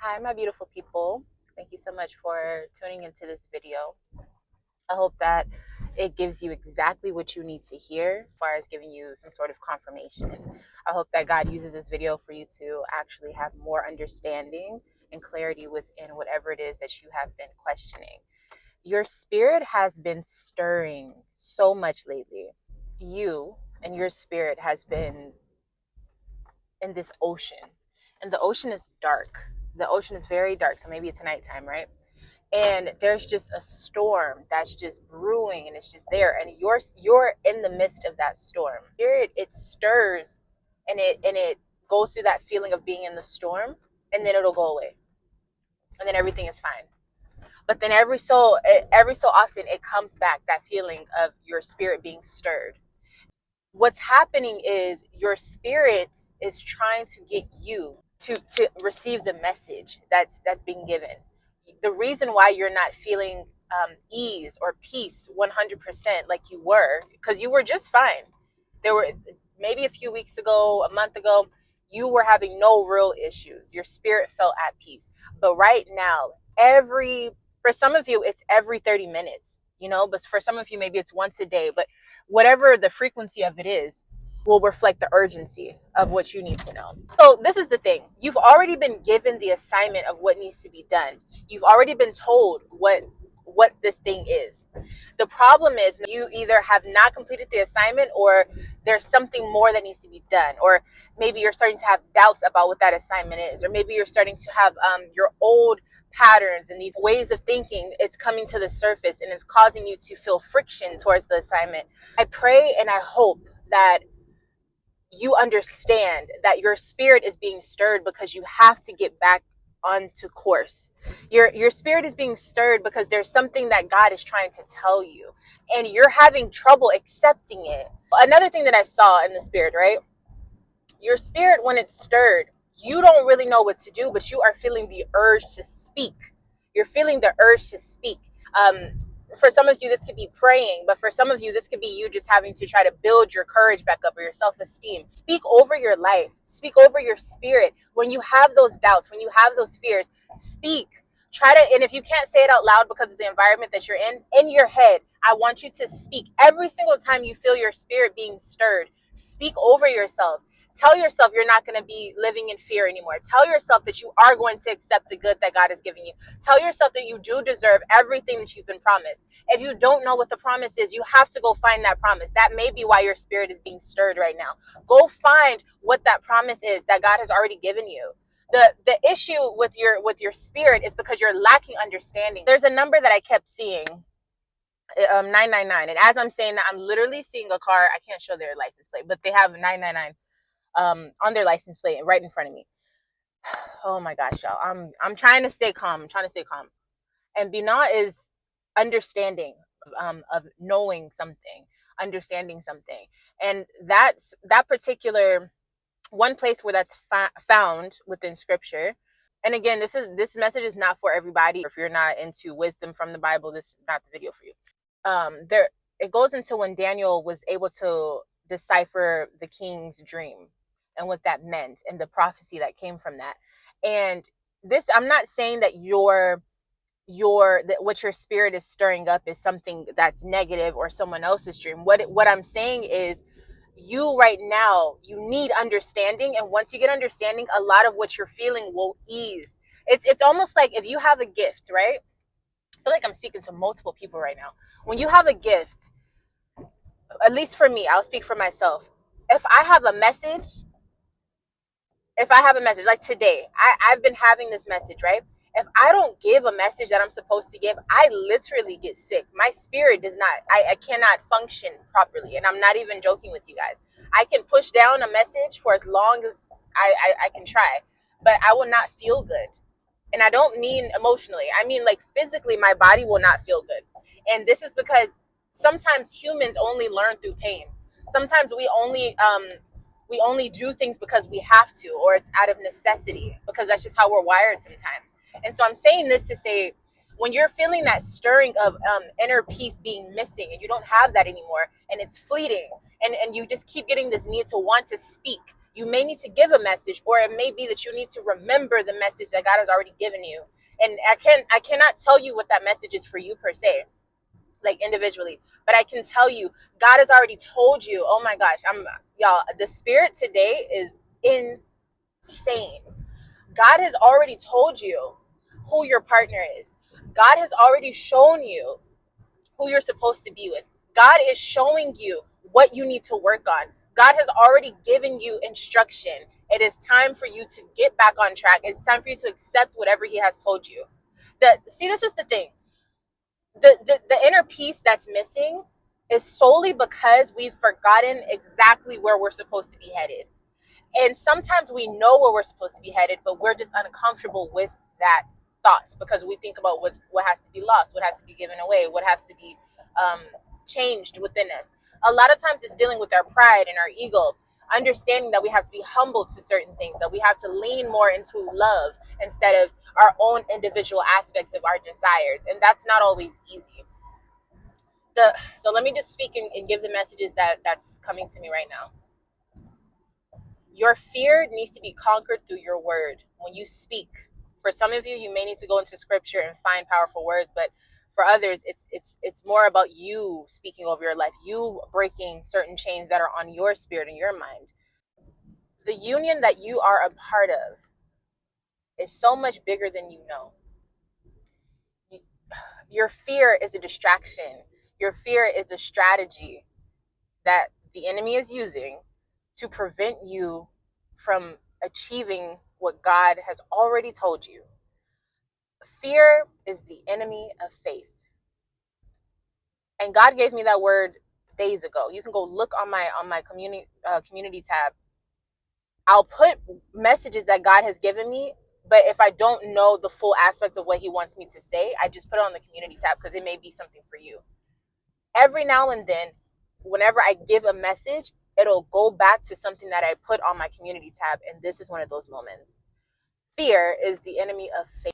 Hi, my beautiful people. Thank you so much for tuning into this video. I hope that it gives you exactly what you need to hear as far as giving you some sort of confirmation. I hope that God uses this video for you to actually have more understanding and clarity within whatever it is that you have been questioning. Your spirit has been stirring so much lately. You and your spirit has been in this ocean, and the ocean is dark. The ocean is very dark, so maybe it's nighttime, right? And there's just a storm that's just brewing, and it's just there, and you're in the midst of that storm. Spirit, it stirs, and it goes through that feeling of being in the storm, and then it'll go away, and then everything is fine. But then every so often it comes back, that feeling of your spirit being stirred. What's happening is your spirit is trying to get you to receive the message that's being given. The reason why you're not feeling ease or peace 100% like you were, because you were just fine. There were maybe a few weeks ago, a month ago, you were having no real issues. Your spirit felt at peace. But right now, for some of you it's every 30 minutes, but for some of you maybe it's once a day. But whatever the frequency of it is will reflect the urgency of what you need to know. So this is the thing. You've already been given the assignment of what needs to be done. You've already been told what this thing is. The problem is you either have not completed the assignment, or there's something more that needs to be done, or maybe you're starting to have doubts about what that assignment is, or maybe you're starting to have your old patterns and these ways of thinking, it's coming to the surface and it's causing you to feel friction towards the assignment. I pray and I hope that you understand that your spirit is being stirred because you have to get back onto course. Your spirit is being stirred because there's something that God is trying to tell you, and you're having trouble accepting it. Another thing that I saw in the spirit, right? Your spirit, when it's stirred, you don't really know what to do, but you are feeling the urge to speak. You're feeling the urge to speak. Um, for some of you, this could be praying, but for some of you, this could be you just having to try to build your courage back up, or your self-esteem. Speak over your life. Speak over your spirit. When you have those doubts, when you have those fears, speak. Try to, and if you can't say it out loud because of the environment that you're in your head, I want you to speak. Every single time you feel your spirit being stirred, speak over yourself. Tell yourself you're not going to be living in fear anymore. Tell yourself that you are going to accept the good that God has given you. Tell yourself that you do deserve everything that you've been promised. If you don't know what the promise is, you have to go find that promise. That may be why your spirit is being stirred right now. Go find what that promise is that God has already given you. The issue with your spirit is because you're lacking understanding. There's a number that I kept seeing, 999, and as I'm saying that, I'm literally seeing a car. I can't show their license plate, but they have 999 on their license plate right in front of me. Oh my gosh, y'all. I'm trying to stay calm. I'm trying to stay calm. And Binah is understanding of knowing something, understanding something. And that particular one place where that's found within scripture. And again, this message is not for everybody. If you're not into wisdom from the Bible, this is not the video for you. There it goes into when Daniel was able to decipher the king's dream and what that meant, and the prophecy that came from that. And this, I'm not saying that what your spirit is stirring up is something that's negative or someone else's dream. What I'm saying is, you right now, you need understanding, and once you get understanding, a lot of what you're feeling will ease. It's almost like if you have a gift, right? I feel like I'm speaking to multiple people right now. When you have a gift, at least for me, I'll speak for myself. If I have a message, like today, I've been having this message, right? If I don't give a message that I'm supposed to give, I literally get sick. My spirit does not, I cannot function properly. And I'm not even joking with you guys. I can push down a message for as long as I can try, but I will not feel good. And I don't mean emotionally. I mean, like, physically, my body will not feel good. And this is because sometimes humans only learn through pain. Sometimes we only do things because we have to, or it's out of necessity, because that's just how we're wired sometimes. And so I'm saying this to say, when you're feeling that stirring of inner peace being missing, and you don't have that anymore, and it's fleeting, and you just keep getting this need to want to speak, You may need to give a message, or it may be that you need to remember the message that God has already given you. And I cannot tell you what that message is for you per se, like individually, but I can tell you God has already told you. Oh my gosh, y'all, the spirit today is insane. God has already told you who your partner is. God has already shown you who you're supposed to be with. God is showing you what you need to work on. God has already given you instruction. It is time for you to get back on track. It's time for you to accept whatever he has told you. See, this is the thing. The inner peace that's missing is solely because we've forgotten exactly where we're supposed to be headed. And sometimes we know where we're supposed to be headed, but we're just uncomfortable with that thoughts because we think about what has to be lost, what has to be given away, what has to be changed within us. A lot of times it's dealing with our pride and our ego, understanding that we have to be humble to certain things, that we have to lean more into love instead of our own individual aspects of our desires. And that's not always easy. So let me just speak and give the messages that's coming to me right now. Your fear needs to be conquered through your word. When you speak, for some of you, you may need to go into scripture and find powerful words, but for others, it's more about you speaking over your life, you breaking certain chains that are on your spirit and your mind. The union that you are a part of is so much bigger than you know. Your fear is a distraction. Your fear is a strategy that the enemy is using to prevent you from achieving what God has already told you. Fear is the enemy of faith. And God gave me that word days ago. You can go look on my community tab. I'll put messages that God has given me, but if I don't know the full aspect of what he wants me to say, I just put it on the community tab because it may be something for you. Every now and then, whenever I give a message, it'll go back to something that I put on my community tab, and this is one of those moments. Fear is the enemy of faith.